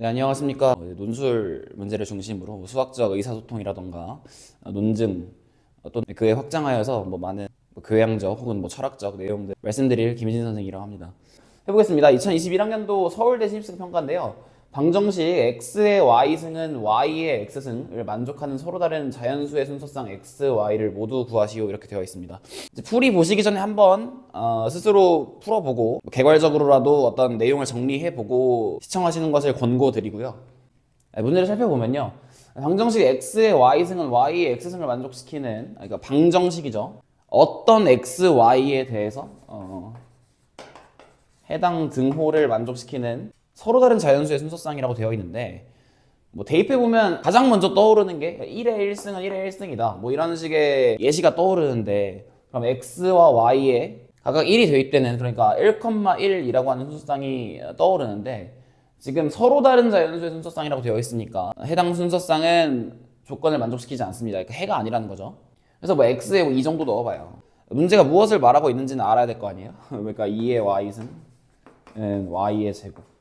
네, 안녕하십니까. 논술 문제를 중심으로 수학적 의사소통이라던가 논증 또 그에 확장하여서 많은 교양적 혹은 철학적 내용들 말씀드릴 김희진 선생이라고 합니다. 해보겠습니다. 2021학년도 서울대 신입생 평가인데요. 방정식 x의 y승은 y의 x승을 만족하는 서로 다른 자연수의 순서상 x, y를 모두 구하시오 이렇게 되어 있습니다. 이제 풀이 보시기 전에 한번 스스로 풀어보고 개괄적으로라도 어떤 내용을 정리해보고 시청하시는 것을 권고드리고요. 문제를 살펴보면요. 방정식 x의 y승은 y의 x승을 만족시키는 그러니까 방정식이죠. 어떤 x, y에 대해서 해당 등호를 만족시키는 서로 다른 자연수의 순서상이라고 되어 있는데 대입해보면 가장 먼저 떠오르는 게 1의 1승은 1의 1승이다 이런 식의 예시가 떠오르는데 그럼 x와 y에 각각 1이 대입되는 그러니까 1,1이라고 하는 순서상이 떠오르는데 지금 서로 다른 자연수의 순서상이라고 되어 있으니까 해당 순서상은 조건을 만족시키지 않습니다. 그러니까 해가 아니라는 거죠. 그래서 x에 2 정도 넣어봐요. 문제가 무엇을 말하고 있는지는 알아야 될 거 아니에요. 그러니까 2의 y승 y의 제곱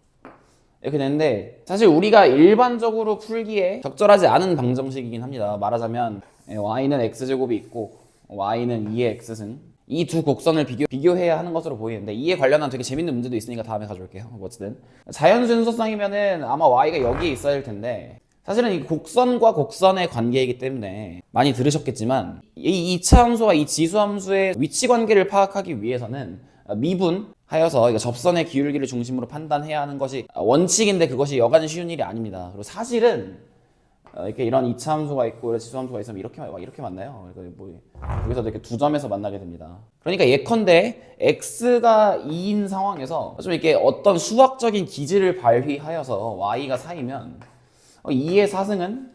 이렇게 되는데 사실 우리가 일반적으로 풀기에 적절하지 않은 방정식이긴 합니다. 말하자면 y는 x제곱이 있고 y는 2의 x승 이 두 곡선을 비교해야 하는 것으로 보이는데 이에 관련한 되게 재밌는 문제도 있으니까 다음에 가져올게요. 어쨌든 자연수 순서상이면은 아마 y가 여기에 있어야 할 텐데 사실은 이 곡선과 곡선의 관계이기 때문에 많이 들으셨겠지만 이 이차함수와 이 지수함수의 위치 관계를 파악하기 위해서는 미분하여서 접선의 기울기를 중심으로 판단해야 하는 것이 원칙인데 그것이 여간 쉬운 일이 아닙니다. 그리고 사실은 이렇게 이런 이차함수가 있고 지수함수가 있으면 이렇게 만나요. 여기서 이렇게 두 점에서 만나게 됩니다. 그러니까 예컨대 x가 2인 상황에서 좀 이렇게 어떤 수학적인 기질을 발휘하여서 y가 4이면 2의 4승은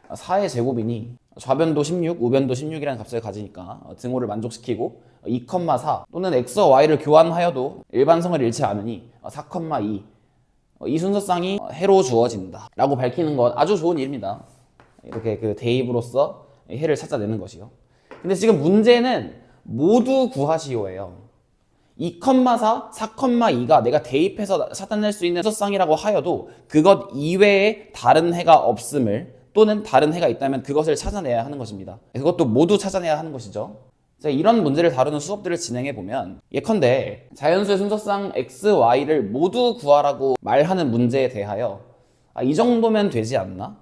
4의 제곱이니 좌변도 16, 우변도 16이라는 값을 가지니까 등호를 만족시키고 2,4 또는 x와 y를 교환하여도 일반성을 잃지 않으니 4,2 이 순서상이 해로 주어진다 라고 밝히는 것 아주 좋은 일입니다. 이렇게 그 대입으로써 해를 찾아내는 것이요. 근데 지금 문제는 모두 구하시오예요. 2,4, 4,2가 내가 대입해서 찾아낼 수 있는 순서상이라고 하여도 그것 이외에 다른 해가 없음을 또는 다른 해가 있다면 그것을 찾아내야 하는 것입니다. 그것도 모두 찾아내야 하는 것이죠. 이런 문제를 다루는 수업들을 진행해보면 예컨대 자연수의 순서상 x, y를 모두 구하라고 말하는 문제에 대하여 이 정도면 되지 않나?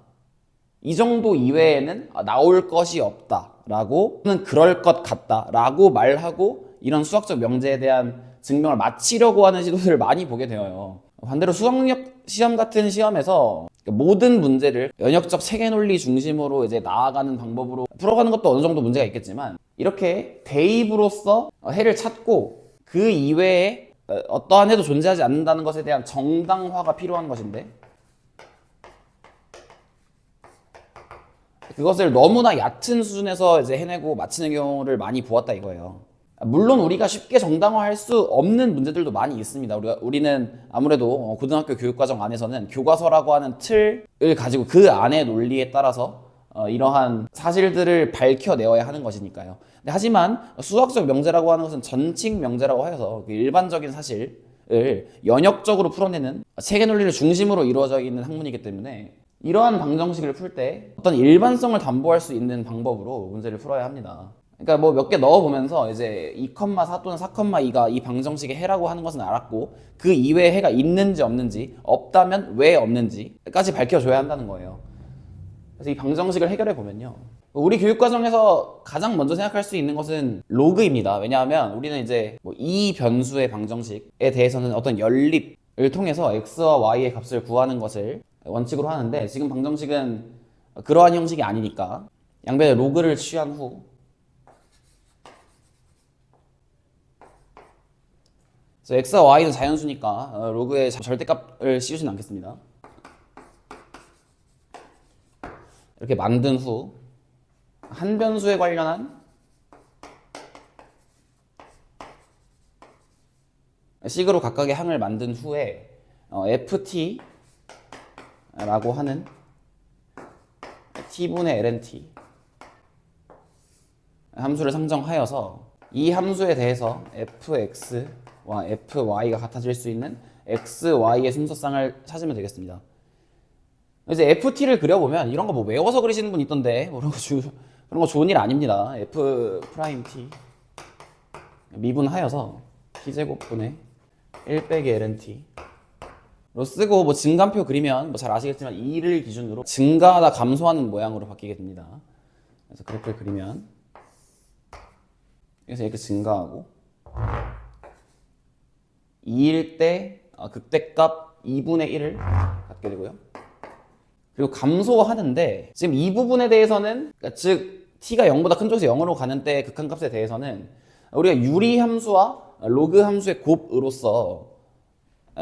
이 정도 이외에는 나올 것이 없다 라고 또는 그럴 것 같다 라고 말하고 이런 수학적 명제에 대한 증명을 마치려고 하는 시도들을 많이 보게 되어요. 반대로 수학력 시험 같은 시험에서 모든 문제를 연역적 체계 논리 중심으로 나아가는 방법으로 풀어가는 것도 어느 정도 문제가 있겠지만 이렇게 대입으로써 해를 찾고 그 이외에 어떠한 해도 존재하지 않는다는 것에 대한 정당화가 필요한 것인데 그것을 너무나 얕은 수준에서 해내고 마치는 경우를 많이 보았다 이거예요. 물론 우리가 쉽게 정당화할 수 없는 문제들도 많이 있습니다. 우리는 아무래도 고등학교 교육과정 안에서는 교과서라고 하는 틀을 가지고 그 안의 논리에 따라서 이러한 사실들을 밝혀내어야 하는 것이니까요. 하지만 수학적 명제라고 하는 것은 전칙 명제라고 하여서 일반적인 사실을 연역적으로 풀어내는 체계 논리를 중심으로 이루어져 있는 학문이기 때문에 이러한 방정식을 풀 때 어떤 일반성을 담보할 수 있는 방법으로 문제를 풀어야 합니다. 그러니까 몇 개 넣어보면서 2,4 또는 4,2가 이 방정식의 해라고 하는 것은 알았고 그 이외에 해가 있는지 없는지 없다면 왜 없는지까지 밝혀줘야 한다는 거예요. 그래서 이 방정식을 해결해 보면요. 우리 교육과정에서 가장 먼저 생각할 수 있는 것은 로그입니다. 왜냐하면 우리는 이 변수의 방정식에 대해서는 어떤 연립을 통해서 x와 y의 값을 구하는 것을 원칙으로 하는데 지금 방정식은 그러한 형식이 아니니까 양변에 로그를 취한 후 x와 y는 자연수니까 로그의 절대값을 씌우진 않겠습니다. 이렇게 만든 후 한 변수에 관련한 식으로 각각의 항을 만든 후에 ft 라고 하는 t분의 lnt 함수를 상정하여서 이 함수에 대해서 fx와 fy가 같아질 수 있는 x, y의 순서쌍을 찾으면 되겠습니다. 이제 ft를 그려보면 이런 거 뭐 외워서 그리시는 분 있던데 뭐 그런 거 좋은 일 아닙니다. f 프라임 t 미분하여서 t제곱분의 1 빼기 ln t 로 쓰고 뭐 증감표 그리면 뭐 잘 아시겠지만 2를 기준으로 증가하다 감소하는 모양으로 바뀌게 됩니다. 그래서 그래프를 그리면 여기서 이렇게 증가하고 2일 때 극대값 2분의 1을 갖게 되고요. 그리고 감소하는데 지금 이 부분에 대해서는 그러니까 즉 t가 0보다 큰 쪽에서 0으로 가는 때 극한값에 대해서는 우리가 유리 함수와 로그 함수의 곱으로서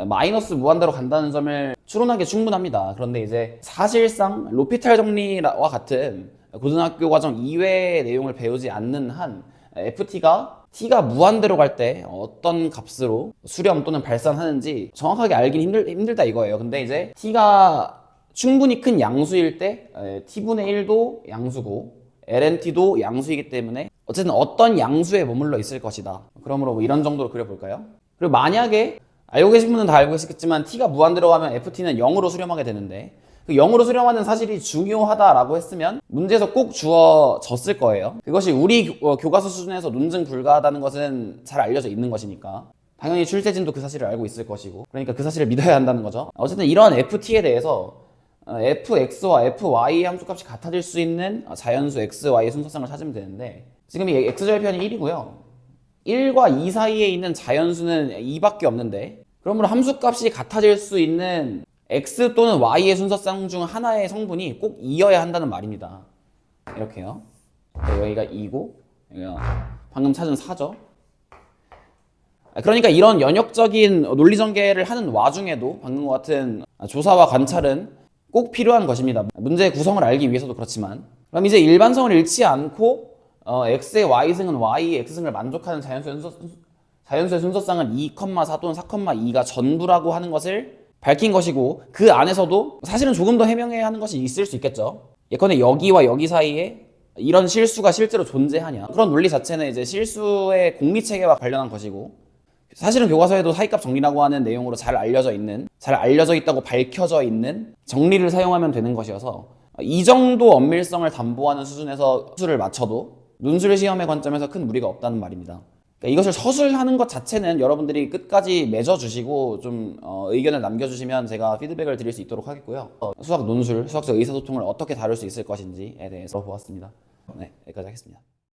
마이너스 무한대로 간다는 점을 추론하기 충분합니다. 그런데 이제 사실상 로피탈 정리와 같은 고등학교 과정 이외의 내용을 배우지 않는 한 ft가 t가 무한대로 갈 때 어떤 값으로 수렴 또는 발산하는지 정확하게 알긴 힘들다 이거예요. 근데 이제 t가 충분히 큰 양수일 때 t분의 1도 양수고 lnt도 양수이기 때문에 어쨌든 어떤 양수에 머물러 있을 것이다. 그러므로 뭐 이런 정도로 그려볼까요? 그리고 만약에 알고 계신 분은 다 알고 계시겠지만 t가 무한대로 가면 ft는 0으로 수렴하게 되는데 그 0으로 수렴하는 사실이 중요하다라고 했으면 문제에서 꼭 주어졌을 거예요. 그것이 우리 교과서 수준에서 논증 불가하다는 것은 잘 알려져 있는 것이니까 당연히 출제진도 그 사실을 알고 있을 것이고 그러니까 그 사실을 믿어야 한다는 거죠. 어쨌든 이런 ft에 대해서 fx와 fy 함수값이 같아질 수 있는 자연수 x, y의 순서쌍을 찾으면 되는데 지금 이 x절편이 1이고요. 1과 2 사이에 있는 자연수는 2밖에 없는데 그러므로 함수값이 같아질 수 있는 x 또는 y의 순서쌍 중 하나의 성분이 꼭 2여야 한다는 말입니다. 이렇게요. 여기가 2고 여기가 방금 찾은 4죠. 그러니까 이런 연역적인 논리전개를 하는 와중에도 방금과 같은 조사와 관찰은 꼭 필요한 것입니다. 문제의 구성을 알기 위해서도 그렇지만 그럼 이제 일반성을 잃지 않고 x의 y승은 y의 x승을 만족하는 자연수의 순서쌍은 2,4 또는 4,2가 전부라고 하는 것을 밝힌 것이고 그 안에서도 사실은 조금 더 해명해야 하는 것이 있을 수 있겠죠. 예컨대 여기와 여기 사이에 이런 실수가 실제로 존재하냐 그런 논리 자체는 이제 실수의 공리체계와 관련한 것이고 사실은 교과서에도 사이값 정리라고 하는 내용으로 잘 알려져 있다고 밝혀져 있는 정리를 사용하면 되는 것이어서 이 정도 엄밀성을 담보하는 수준에서 수를 맞춰도 논술 시험의 관점에서 큰 무리가 없다는 말입니다. 그러니까 이것을 서술하는 것 자체는 여러분들이 끝까지 맺어주시고 좀 의견을 남겨주시면 제가 피드백을 드릴 수 있도록 하겠고요. 수학 논술, 수학적 의사소통을 어떻게 다룰 수 있을 것인지에 대해서 보았습니다. 네, 여기까지 하겠습니다.